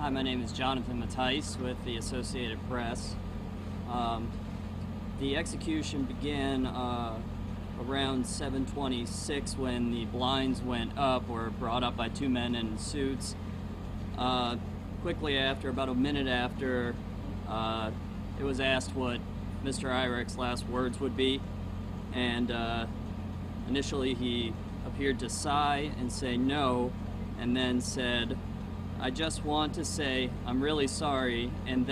Hi, my name is Jonathan Mattice with the Associated Press. The execution began around 7:26 when the blinds went up, were brought up by two men in suits. Quickly after, about a minute after, it was asked what Mr. Irick's last words would be, and initially he appeared to sigh and say no, and then said, "I just want to say I'm really sorry, and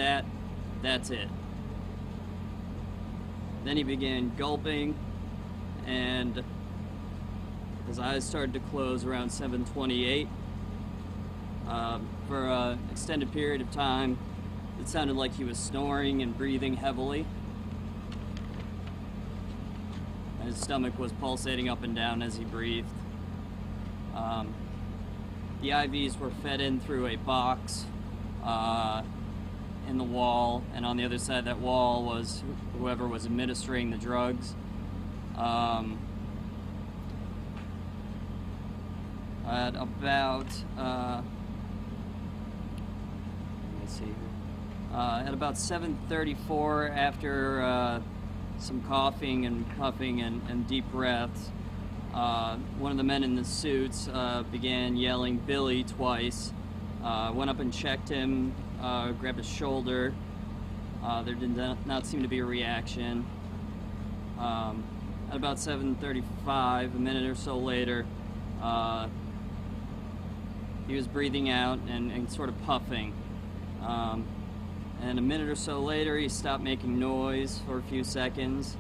that's it." Then he began gulping, and his eyes started to close around 7:28. For an extended period of time, it sounded like he was snoring and breathing heavily. His stomach was pulsating up and down as he breathed. The IVs were fed in through a box in the wall, and on the other side of that wall was whoever was administering the drugs. At about at about 7:34, after some coughing and puffing and deep breaths, one of the men in the suits began yelling "Billy" twice. Went up and checked him, grabbed his shoulder. There did not seem to be a reaction. At about 7:35, a minute or so later, he was breathing out and sort of puffing. And a minute or so later, he stopped making noise for a few seconds.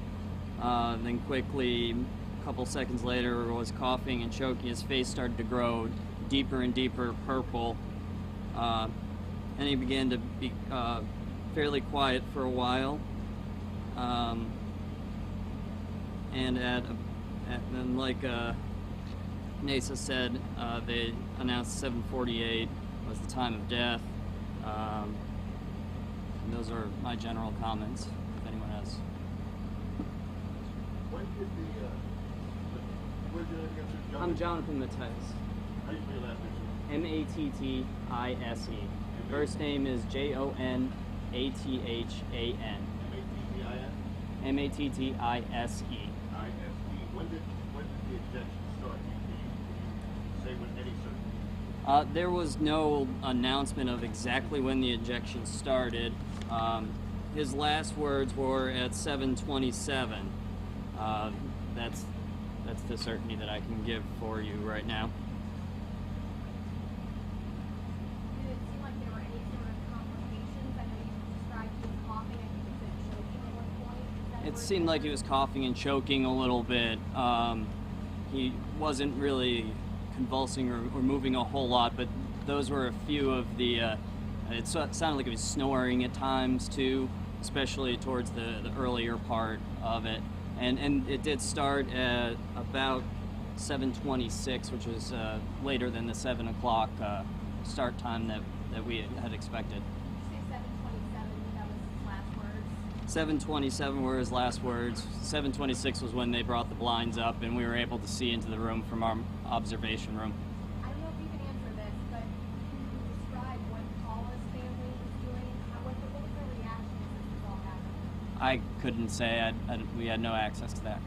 Then quickly, a couple seconds later, was coughing and choking. His face started to grow deeper and deeper purple. And he began to be fairly quiet for a while. And then, like NASA said, they announced 7:48 was the time of death. And those are my general comments, if anyone has. When did where's your name again, sir? I'm Jonathan Mattice. How do you spell your last name, sir? Mattitise. First name is Jonathan. Mattitise? Mattitise. When did the injection start? Can you say with any certainty? There was no announcement of exactly when the injection started. His last words were at 7:27. That's the certainty that I can give for you right now. Did it seem like there were any sort of complications? I know you described he was coughing. I think you said choking at one point. It seemed like he was coughing and choking a little bit. He wasn't really convulsing or moving a whole lot, but those were a few of the it sounded like he was snoring at times too, especially towards the earlier part of it, and it did start at about 7:26, which was later than the 7 o'clock start time that we had expected. Did you say 7:27? That was his last words? 7:27 were his last words. 7:26 was when they brought the blinds up and we were able to see into the room from our observation room. I don't know if you can answer this, but can you describe what Paula's family was doing? What was their reaction as this all happened? I couldn't say. We had no access to that.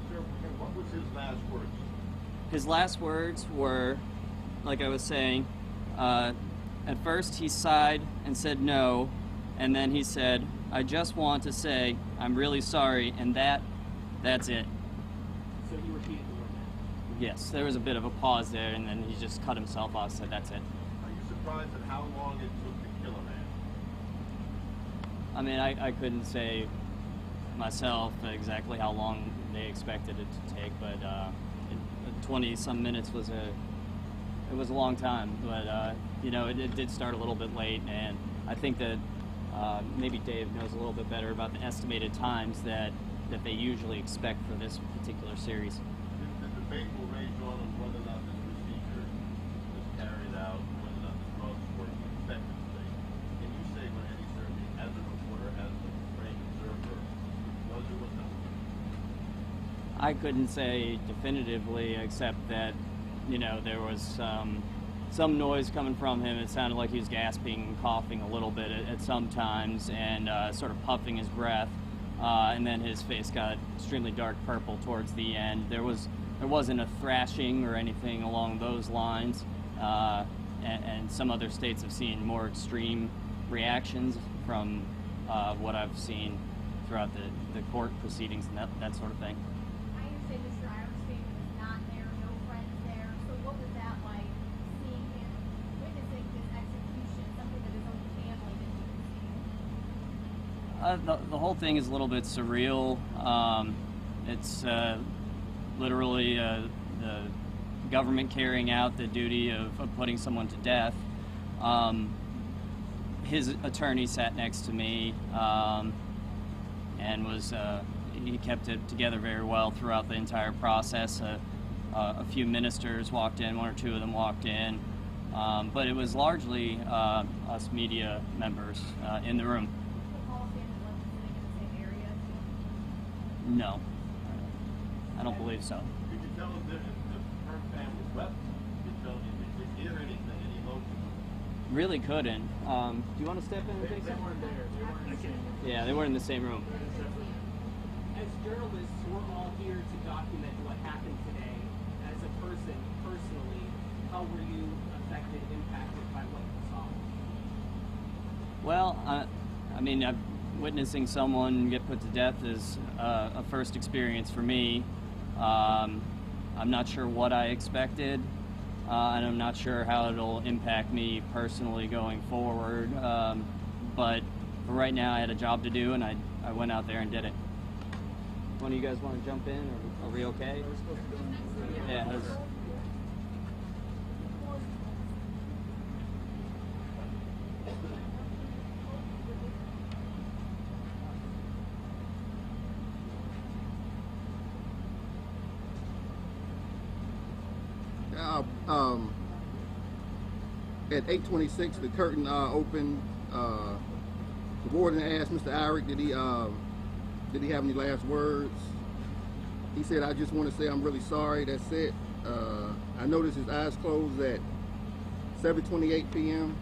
Sir, what was his last words? His last words were, like I was saying, at first he sighed and said no, and then he said, "I just want to say I'm really sorry, and that's it." So he repeated the word that. Yes, there was a bit of a pause there, and then he just cut himself off, said that's it. Are you surprised at how long it took to kill a man? I mean, I couldn't say myself exactly how long they expected it to take, but 20-some minutes was a long time. But it did start a little bit late, and I think that maybe Dave knows a little bit better about the estimated times that they usually expect for this particular series. The debate will rage on whether or not this procedure was carried out, whether or not the drugs worked effectively. Can you say with any certainty, as a reporter, as a trained observer, was or was not? I couldn't say definitively, except that there was some noise coming from him. It sounded like he was gasping and coughing a little bit at some times, and sort of puffing his breath. And then his face got extremely dark purple towards the end. There wasn't a thrashing or anything along those lines. And some other states have seen more extreme reactions from what I've seen throughout the court proceedings and that sort of thing. I understand Mr. Irick's family was not there, no friends there. So what was that like, seeing him, witnessing his execution, something that his own family didn't even see? The whole thing is a little bit surreal. It's literally the government carrying out the duty of putting someone to death. His attorney sat next to me and he kept it together very well throughout the entire process. A few ministers walked in, one or two of them walked in, but it was largely us media members in the room. The Paul family wasn't sitting in the same area? No, I don't believe so. Could you tell us if her family wept? Could you tell me if you could hear anything, any emotion? Really couldn't. Do you want to step in and They take something? weren't there. They weren't in the same room. Yeah, they weren't in the same room. As journalists, we're all here to document what happened today. As a person, personally, how were you affected, impacted by what you saw? Well, I mean, witnessing someone get put to death is a first experience for me. I'm not sure what I expected, and I'm not sure how it'll impact me personally going forward. But for right now, I had a job to do, and I went out there and did it. One of you guys want to jump in, or are we okay? Yeah. At 8:26, the curtain opened. The warden asked Mr. Irick, did he have any last words? He said, "I just want to say I'm really sorry. That's it." I noticed his eyes closed at 7:28 p.m.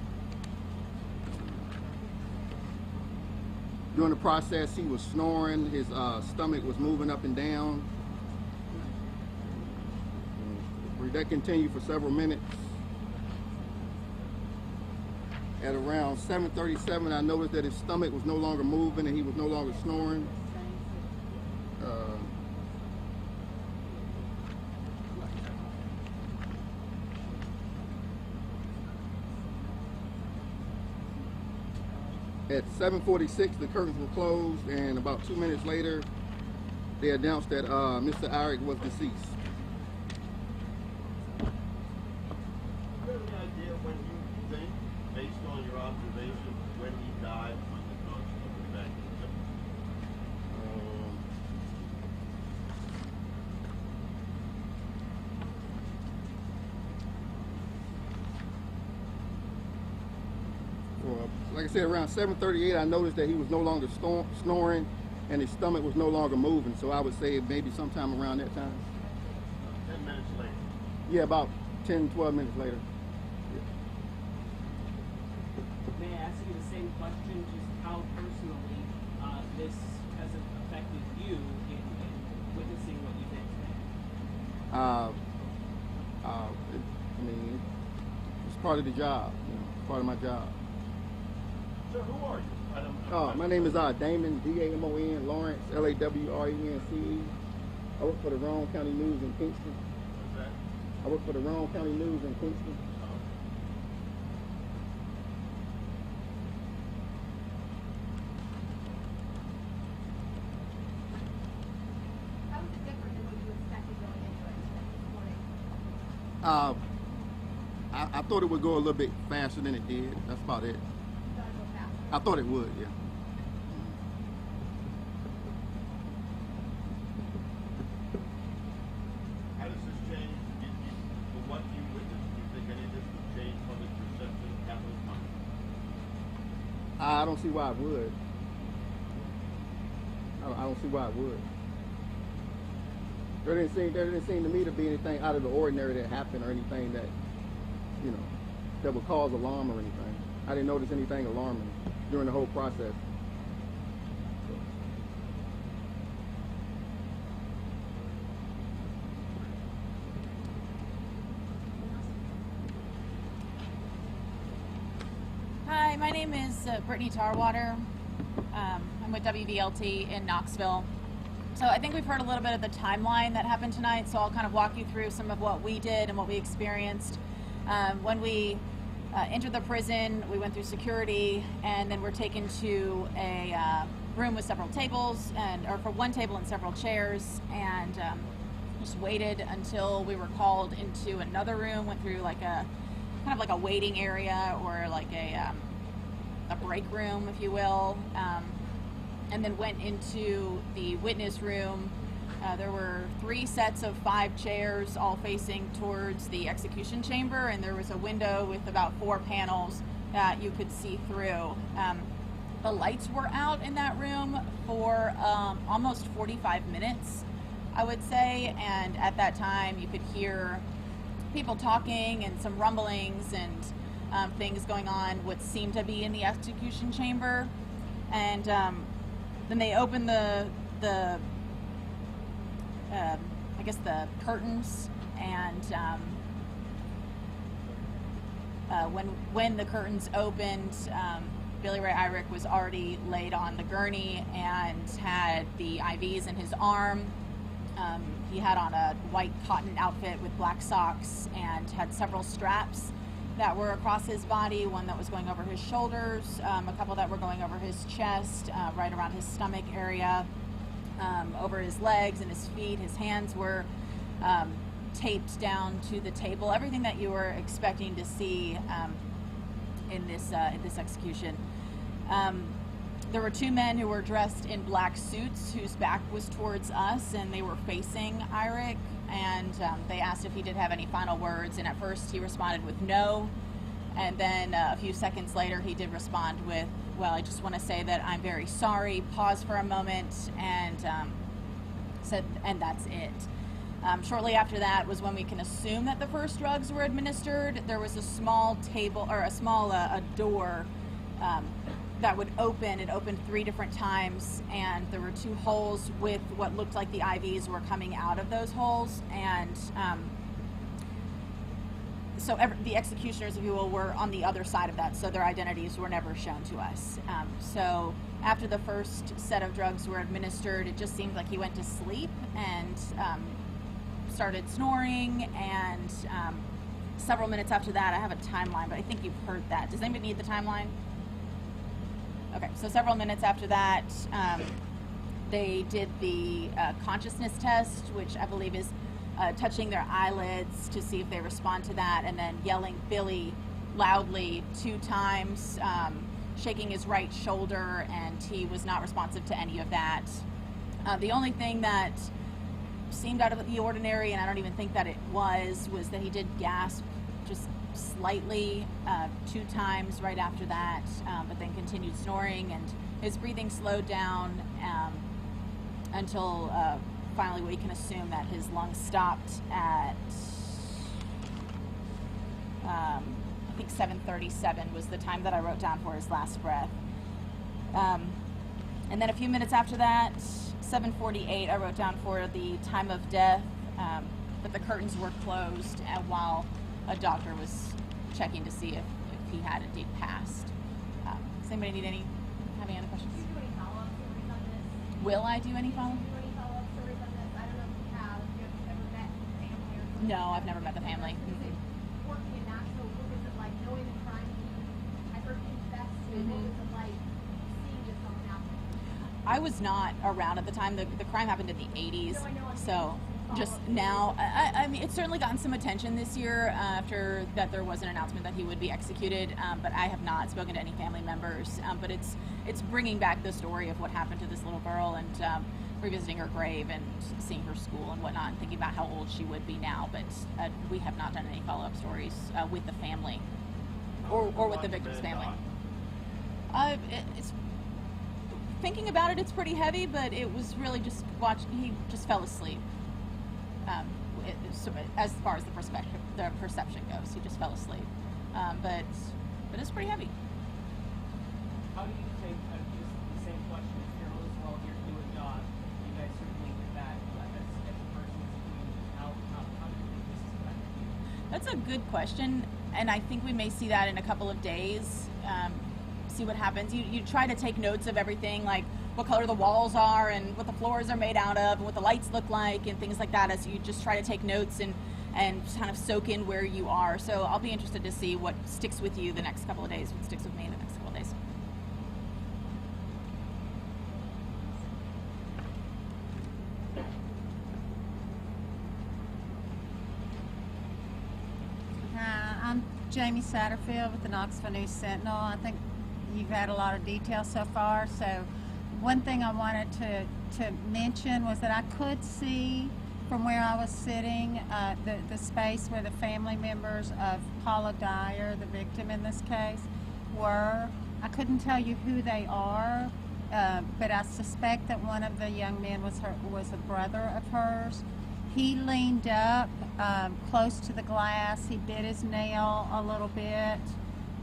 During the process, he was snoring. His stomach was moving up and down. That continued for several minutes. At around 7:37, I noticed that his stomach was no longer moving and he was no longer snoring. At 7:46, the curtains were closed, and about 2 minutes later, they announced that Mr. Irick was deceased. Do you have any idea when you think, based on your observation, when he died, when the drugs took back to the symptoms? Well, like I said, around 7:38, I noticed that he was no longer snoring and his stomach was no longer moving. So I would say maybe sometime around that time. 10 minutes later. Yeah, about 10, 12 minutes later. May I ask you the same question, just how personally this has affected you in witnessing what you did today? I mean, it's part of the job, part of my job. So who are you? My name is Damon, D-A-M-O-N, Lawrence, L-A-W-R-E-N-C-E. I work for the Roane County News in Kingston. What's that? I work for the Roane County News in Kingston. How was it different than what you expected going into it this morning? I thought it would go a little bit faster than it did. That's about it. You thought it would go faster? I thought it would, yeah. How does this change, from what you witnessed, do you think any of this would change public perception of capital punishment? I don't see why it would. I don't see why it would. There didn't seem to me to be anything out of the ordinary that happened or anything that, that would cause alarm or anything. I didn't notice anything alarming during the whole process. Hi, my name is Brittany Tarwater. I'm with WVLT in Knoxville. So I think we've heard a little bit of the timeline that happened tonight, so I'll kind of walk you through some of what we did and what we experienced. When we entered the prison, we went through security, and then we're taken to a room with several tables, or for one table and several chairs, and just waited until we were called into another room, went through like a kind of like a waiting area or like a break room, if you will, and then went into the witness room. There were 3 sets of 5 chairs, all facing towards the execution chamber, and there was a window with about 4 panels that you could see through. The lights were out in that room for almost 45 minutes, I would say, and at that time you could hear people talking and some rumblings and things going on what seemed to be in the execution chamber. And then they opened the I guess the curtains, and when the curtains opened, Billy Ray Irick was already laid on the gurney and had the IVs in his arm. He had on a white cotton outfit with black socks and had several straps that were across his body, one that was going over his shoulders, a couple that were going over his chest, right around his stomach area, over his legs and his feet. His hands were taped down to the table, everything that you were expecting to see in this execution. There were 2 men who were dressed in black suits whose back was towards us, and they were facing Irick, and they asked if he did have any final words, and at first he responded with no, and then a few seconds later he did respond with, well, I just want to say that I'm very sorry, paused for a moment, and said, and that's it. Shortly after that was when we can assume that the first drugs were administered. There was a small table, or a small a door that would open. It opened 3 different times, and there were 2 holes with what looked like the IVs were coming out of those holes, and so the executioners, if you will, were on the other side of that, so their identities were never shown to us. So after the first set of drugs were administered, it just seemed like he went to sleep and started snoring, and several minutes after that, I have a timeline, but I think you've heard that. Does anybody need the timeline? Okay, so several minutes after that, they did the consciousness test, which I believe is touching their eyelids to see if they respond to that, and then yelling Billy loudly 2 times, shaking his right shoulder, and he was not responsive to any of that. The only thing that seemed out of the ordinary, and I don't even think that it was that he did gasp just slightly 2 times right after that, but then continued snoring, and his breathing slowed down until finally we can assume that his lungs stopped at I think 7:37 was the time that I wrote down for his last breath. And then a few minutes after that, 7:48, I wrote down for the time of death, but the curtains were closed while a doctor was checking to see if he had indeed passed. Does anybody have any other questions? Do you do any follow-up stories on this? Will I do any follow-up? Do you do any follow-up stories on this? I don't know if you have. If you have ever met the family or something. No, I've never met the family. Is it working in Knoxville? What was it like knowing the crime scene? I heard you confess to it. What was it like seeing this all happen? I was not around at the time. The crime happened in the 80s, No, I know. so just now. I mean, it's certainly gotten some attention this year after that there was an announcement that he would be executed, but I have not spoken to any family members. But it's bringing back the story of what happened to this little girl, and revisiting her grave and seeing her school and whatnot, and thinking about how old she would be now. But we have not done any follow-up stories with the family or with the victim's family. It's thinking about it, it's pretty heavy, but it was really just he just fell asleep. So as far as the perception goes, he just fell asleep. but it's pretty heavy. How do you take just the same question as journalists while you're doing a job? You guys certainly did that as a person, as a community. How do you think this is affecting you? That's a good question, and I think we may see that in a couple of days. See what happens. You try to take notes of everything, like what color the walls are and what the floors are made out of and what the lights look like and things like that, as you just try to take notes and kind of soak in where you are. So I'll be interested to see what sticks with you the next couple of days, what sticks with me the next couple of days. Hi, I'm Jamie Satterfield with the Knoxville News Sentinel. I think you've had a lot of detail so far. So one thing I wanted to mention was that I could see from where I was sitting the space where the family members of Paula Dyer, the victim in this case, were. I couldn't tell you who they are, but I suspect that one of the young men was a brother of hers. He leaned up close to the glass. He bit his nail a little bit.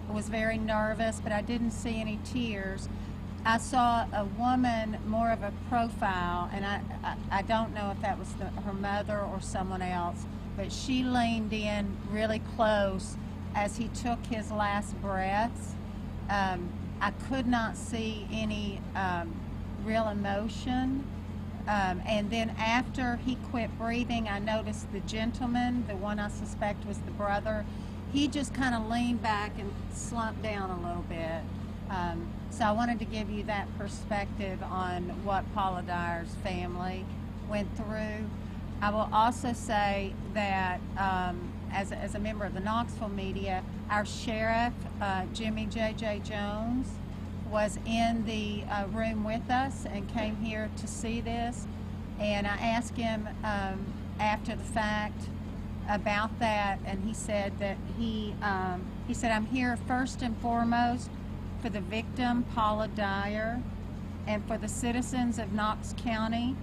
Was very nervous, but I didn't see any tears. I saw a woman, more of a profile, and I don't know if that was her mother or someone else, but she leaned in really close as he took his last breaths. I could not see any real emotion. And then after he quit breathing, I noticed the gentleman, the one I suspect was the brother, he just kind of leaned back and slumped down a little bit. So I wanted to give you that perspective on what Paula Dyer's family went through. I will also say that as a member of the Knoxville media, our sheriff, Jimmy J.J. Jones, was in the room with us and came here to see this. And I asked him after the fact about that, and he said that he said, I'm here first and foremost for the victim, Paula Dyer, and for the citizens of Knox County,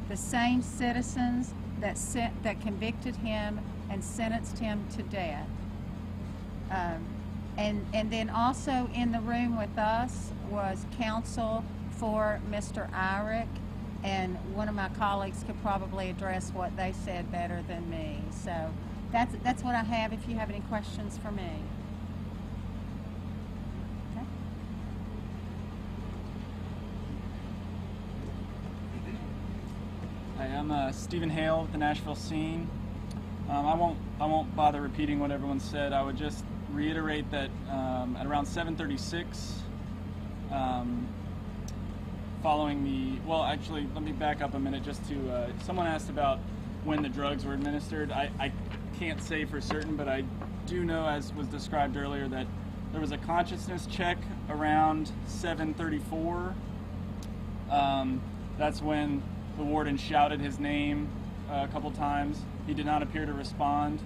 the same citizens that convicted him and sentenced him to death. And then also in the room with us was counsel for Mr. Irick, and one of my colleagues could probably address what they said better than me. So that's what I have if you have any questions for me. Okay. Hi, I'm Stephen Hale with the Nashville Scene. I won't bother repeating what everyone said. I would just reiterate that at around 7:36, following actually, let me back up a minute just to, someone asked about when the drugs were administered. I can't say for certain, but I do know, as was described earlier, that there was a consciousness check around 7:34. That's when the warden shouted his name a couple times. He did not appear to respond.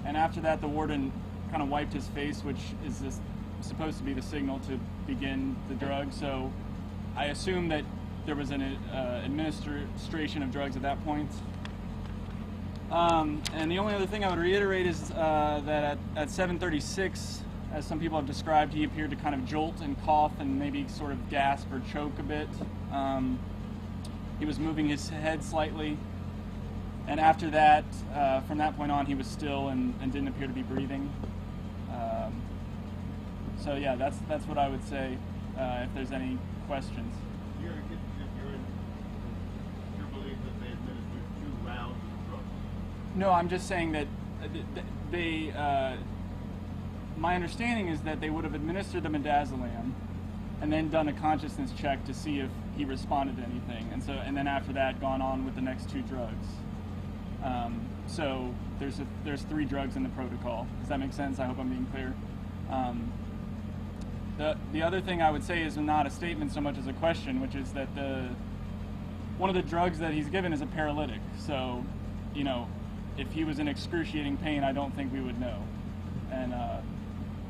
And after that, the warden kind of wiped his face, which is supposed to be the signal to begin the drug. So I assume that there was an administration of drugs at that point. And the only other thing I would reiterate is that at 7:36, as some people have described, he appeared to kind of jolt and cough and maybe sort of gasp or choke a bit. He was moving his head slightly. And after that, from that point on, he was still and didn't appear to be breathing. So yeah, that's what I would say if there's any questions. You're belief that they administered 2 rounds of drugs? No, I'm just saying that they. My understanding is that they would have administered the midazolam and then done a consciousness check to see if he responded to anything, and then after that, gone on with the next 2 drugs. So there's 3 drugs in the protocol. Does that make sense? I hope I'm being clear. The other thing I would say is not a statement so much as a question, which is that one of the drugs that he's given is a paralytic. So, if he was in excruciating pain, I don't think we would know. And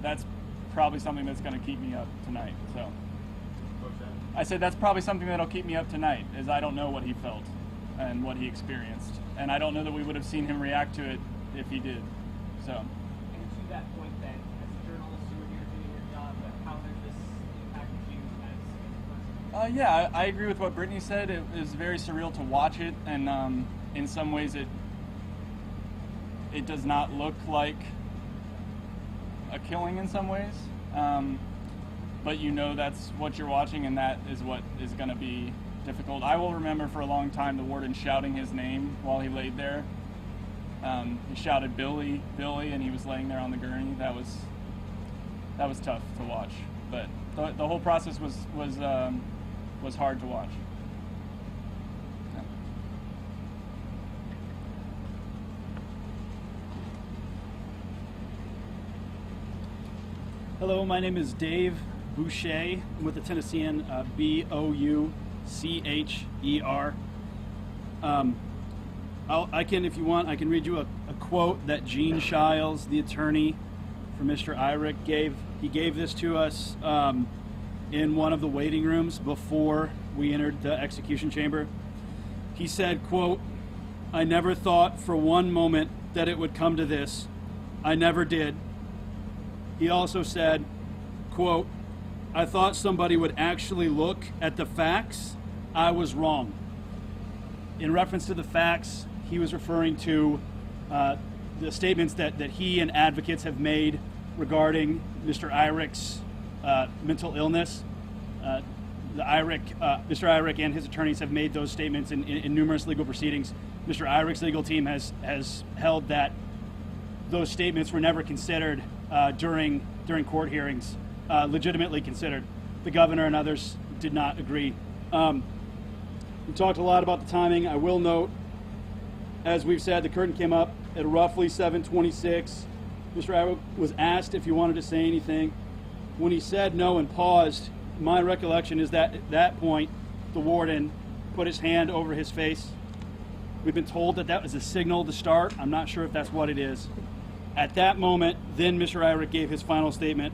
that's probably something that's going to keep me up tonight. So What's that? I said that's probably something that'll keep me up tonight, is I don't know what he felt and what he experienced. And I don't know that we would have seen him react to it if he did. So. And to that point then, as a Yeah, I agree with what Brittany said. It was very surreal to watch it, and in some ways it does not look like a killing in some ways. But you know that's what you're watching, and that is what is going to be difficult. I will remember for a long time the warden shouting his name while he laid there. He shouted Billy, Billy, and he was laying there on the gurney. That was tough to watch, but the whole process was hard to watch. Yeah. Hello, my name is Dave Boucher. I'm with the Tennessean, Boucher. I can, if you want, I can read you a quote that Gene Shiles, the attorney for Mr. Irick, gave. He gave this to us in one of the waiting rooms before we entered the execution chamber. He said, quote, "I never thought for one moment that it would come to this. I never did." He also said, quote, "I thought somebody would actually look at the facts. I was wrong." In reference to the facts, he was referring to the statements that he and advocates have made regarding Mr. Irick's mental illness. Mr. Irick and his attorneys have made those statements in numerous legal proceedings. Mr. Irick's legal team has held that those statements were never considered during court hearings, legitimately considered. The governor and others did not agree. We talked a lot about the timing. I will note, as we've said, the curtain came up at roughly 7:26. Mr. Irick was asked if he wanted to say anything. When he said no and paused, my recollection is that at that point, the warden put his hand over his face. We've been told that was a signal to start. I'm not sure if that's what it is. At that moment, then Mr. Irick gave his final statement.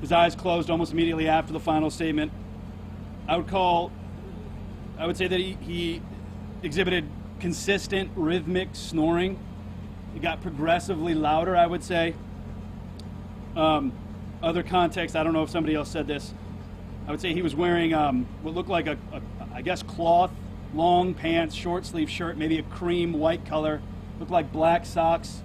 His eyes closed almost immediately after the final statement. I would say that he exhibited consistent rhythmic snoring. It got progressively louder, I would say. Other context, I don't know if somebody else said this. I would say he was wearing what looked like I guess cloth, long pants, short sleeve shirt, maybe a cream white color. Looked like black socks.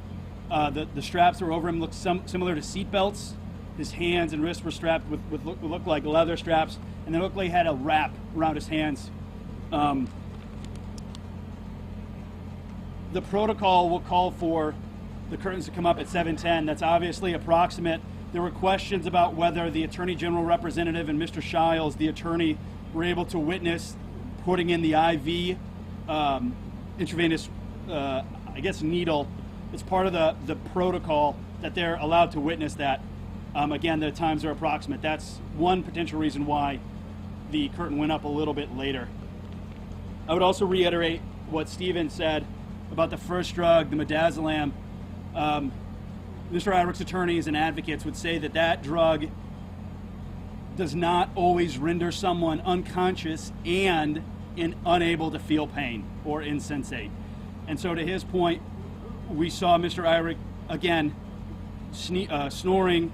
The straps that were over him looked similar to seat belts. His hands and wrists were strapped with what looked like leather straps, and they looked like he had a wrap around his hands. The protocol will call for the curtains to come up at 7:10. That's obviously approximate. There were questions about whether the Attorney General representative and Mr. Shiles, the attorney, were able to witness putting in the IV intravenous, needle. It's part of the protocol that they're allowed to witness that. Again, the times are approximate. That's one potential reason why the curtain went up a little bit later. I would also reiterate what Stephen said about the first drug, the midazolam. Mr. Irick's attorneys and advocates would say that drug does not always render someone unconscious and unable to feel pain or insensate. And so to his point, we saw Mr. Irick, again, snoring,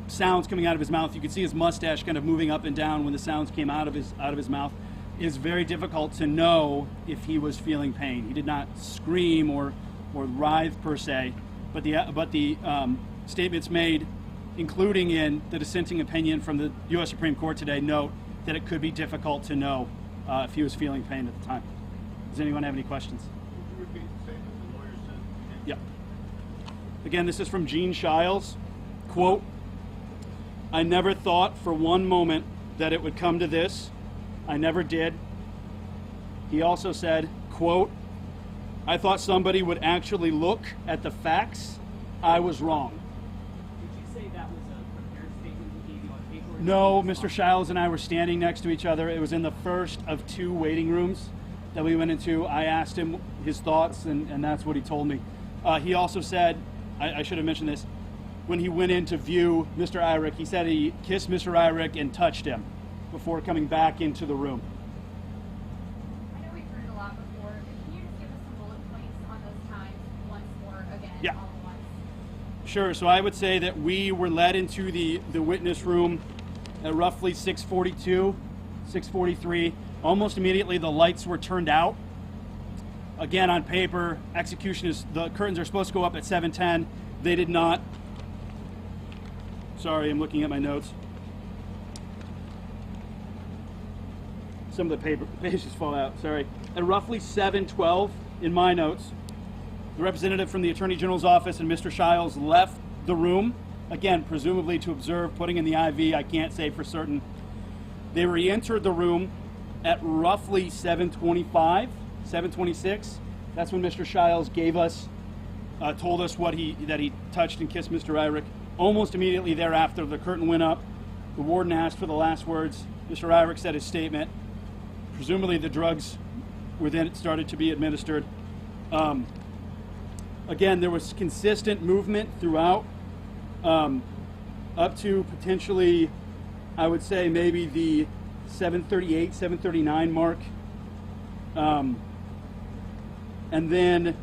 sounds coming out of his mouth. You could see his mustache kind of moving up and down when the sounds came out of his mouth. It is very difficult to know if he was feeling pain. He did not scream or writhe per se, but the statements made, including in the dissenting opinion from the U.S. Supreme Court today, note that it could be difficult to know if he was feeling pain at the time. Does anyone have any questions? Would you repeat the statement the lawyer said? Yeah. Again, this is from Gene Shiles. Quote, "I never thought for one moment that it would come to this. I never did." He also said, quote, "I thought somebody would actually look at the facts. I was wrong." Did you say that was a prepared statement he gave you on paper? No, Mr. Shiles and I were standing next to each other. It was in the first of two waiting rooms that we went into. I asked him his thoughts, and that's what he told me. He also said, I should have mentioned this, when he went in to view Mr. Irick, he said he kissed Mr. Irick and touched him before coming back into the room. I know we've heard it a lot before, but can you just give us some bullet points on those times once more again, Yeah. all at once? Sure, so I would say that we were led into the witness room at roughly 6:42, 6:43. Almost immediately, the lights were turned out. Again, on paper, the curtains are supposed to go up at 7:10. They did not. Sorry, I'm looking at my notes. Some of the pages fall out, sorry. At roughly 7:12 in my notes, the representative from the Attorney General's office and Mr. Shiles left the room, again, presumably to observe putting in the IV, I can't say for certain. They re-entered the room at roughly 7:25, 7:26. That's when Mr. Shiles told us that he touched and kissed Mr. Irick. Almost immediately thereafter, the curtain went up. The warden asked for the last words. Mr. Irick said his statement. Presumably the drugs were then started to be administered. Again, there was consistent movement throughout, up to potentially, I would say, maybe the 7:38, 7:39 mark. And then,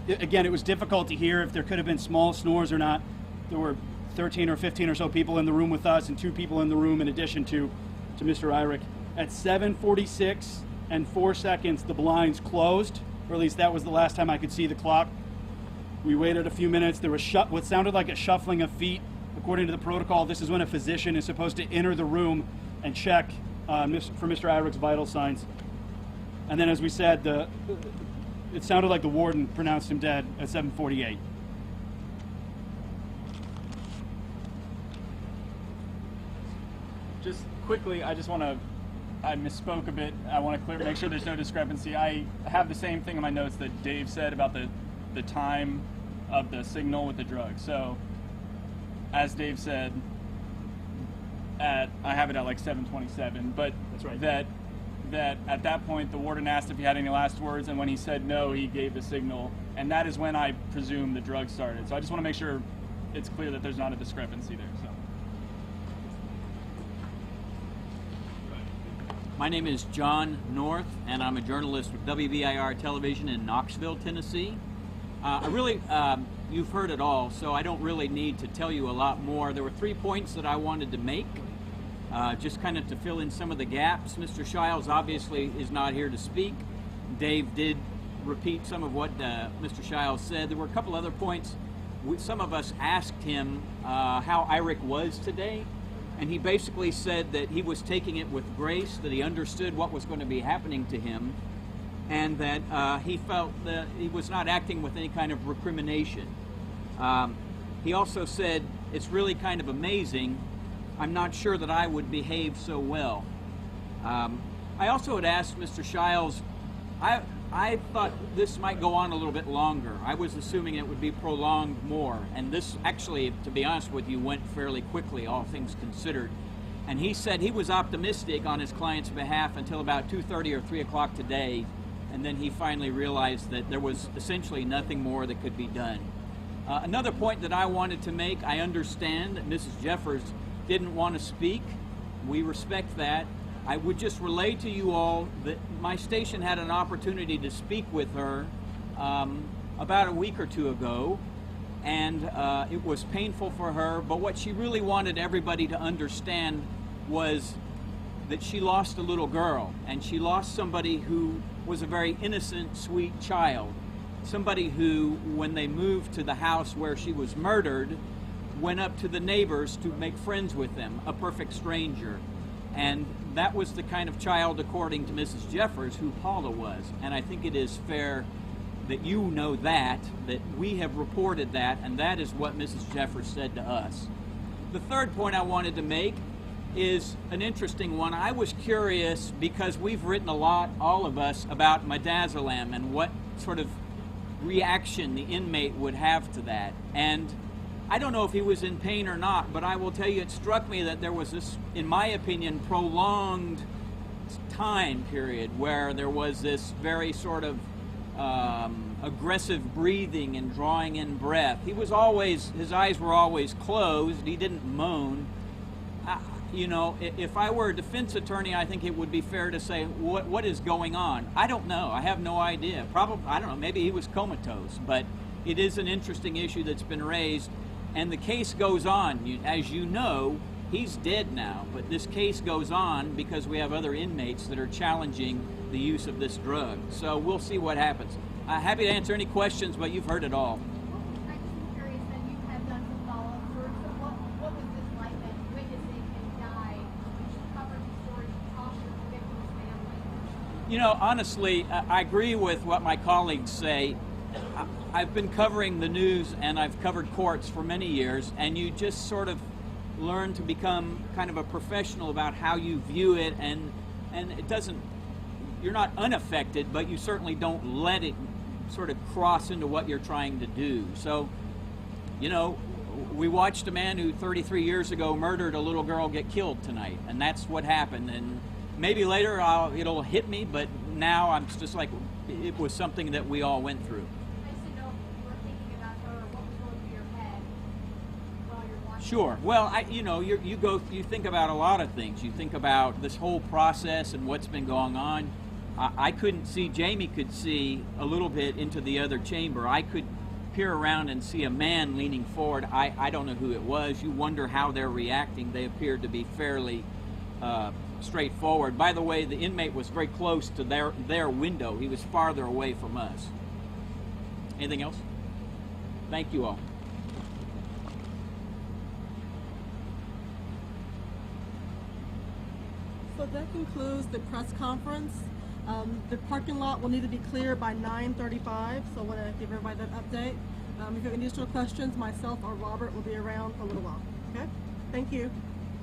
again, it was difficult to hear if there could have been small snores or not. There were 13 or 15 or so people in the room with us and 2 people in the room in addition to Mr. Irick. At 7:46 and 4 seconds, the blinds closed, or at least that was the last time I could see the clock. We waited a few minutes. There was what sounded like a shuffling of feet. According to the protocol, this is when a physician is supposed to enter the room and check for Mr. Irick's vital signs. And then, as we said, it sounded like the warden pronounced him dead at 7:48. Just quickly, I misspoke a bit. I want to make sure there's no discrepancy. I have the same thing in my notes that Dave said about the time of the signal with the drug. So, as Dave said, I have it at like 7:27, but that's right. That at that point the warden asked if he had any last words, and when he said no, he gave the signal, and that is when I presume the drug started. So I just want to make sure it's clear that there's not a discrepancy there. So. My name is John North, and I'm a journalist with WVIR Television in Knoxville, Tennessee. You've heard it all, so I don't really need to tell you a lot more. There were 3 points that I wanted to make, just kind of to fill in some of the gaps. Mr. Shiles obviously is not here to speak. Dave did repeat some of what Mr. Shiles said. There were a couple other points. Some of us asked him how Irick was today, and he basically said that he was taking it with grace, that he understood what was going to be happening to him, and that he felt that he was not acting with any kind of recrimination. He also said, it's really kind of amazing. I'm not sure that I would behave so well. I also had asked Mr. Shiles, I thought this might go on a little bit longer. I was assuming it would be prolonged more. And this actually, to be honest with you, went fairly quickly, all things considered. And he said he was optimistic on his client's behalf until about 2:30 or 3 o'clock today. And then he finally realized that there was essentially nothing more that could be done. Another point that I wanted to make, I understand that Mrs. Jeffers didn't want to speak. We respect that. I would just relay to you all that my station had an opportunity to speak with her about a week or two ago, and it was painful for her, but what she really wanted everybody to understand was that she lost a little girl, and she lost somebody who was a very innocent, sweet child. Somebody who, when they moved to the house where she was murdered, went up to the neighbors to make friends with them, a perfect stranger. And that was the kind of child, according to Mrs. Jeffers, who Paula was. And I think it is fair that you know that we have reported that, and that is what Mrs. Jeffers said to us. The third point I wanted to make is an interesting one. I was curious because we've written a lot, all of us, about midazolam and what sort of reaction the inmate would have to that. And I don't know if he was in pain or not, but I will tell you it struck me that there was this, in my opinion, prolonged time period where there was this very sort of aggressive breathing and drawing in breath. He was always, his eyes were always closed. He didn't moan. You know, if I were a defense attorney, I think it would be fair to say, what is going on? I don't know. I have no idea. Probably, I don't know, maybe he was comatose, but it is an interesting issue that's been raised, and the case goes on. As you know, He's dead now, but this case goes on because we have other inmates that are challenging the use of this drug. So we'll see what happens. Happy to answer any questions, but you've heard it all. I just am curious, then you have done some follow-up work. So what was this like then, witnessing him die? You should cover the story, talk to the victim's family. You know, honestly, I agree with what my colleagues say. I've been covering the news and I've covered courts for many years, and you just sort of learn to become kind of a professional about how you view it, and it doesn't, you're not unaffected, but you certainly don't let it sort of cross into what you're trying to do. So, you know, we watched a man who 33 years ago murdered a little girl get killed tonight, and that's what happened. And maybe later it'll hit me, but now I'm just like, it was something that we all went through. I just didn't know if you were thinking about her, or what was going through your head while you're watching. Sure. Well, you think about a lot of things. You think about this whole process and what's been going on. I couldn't see, Jamie could see a little bit into the other chamber. I could peer around and see a man leaning forward. I don't know who it was. You wonder how they're reacting. They appeared to be fairly straightforward. By the way, the inmate was very close to their window. He was farther away from us. Anything else? Thank you all. So that concludes the press conference. The parking lot will need to be clear by 9:35, so I want to give everybody that update. If you have any additional questions, myself or Robert will be around for a little while. Okay? Thank you.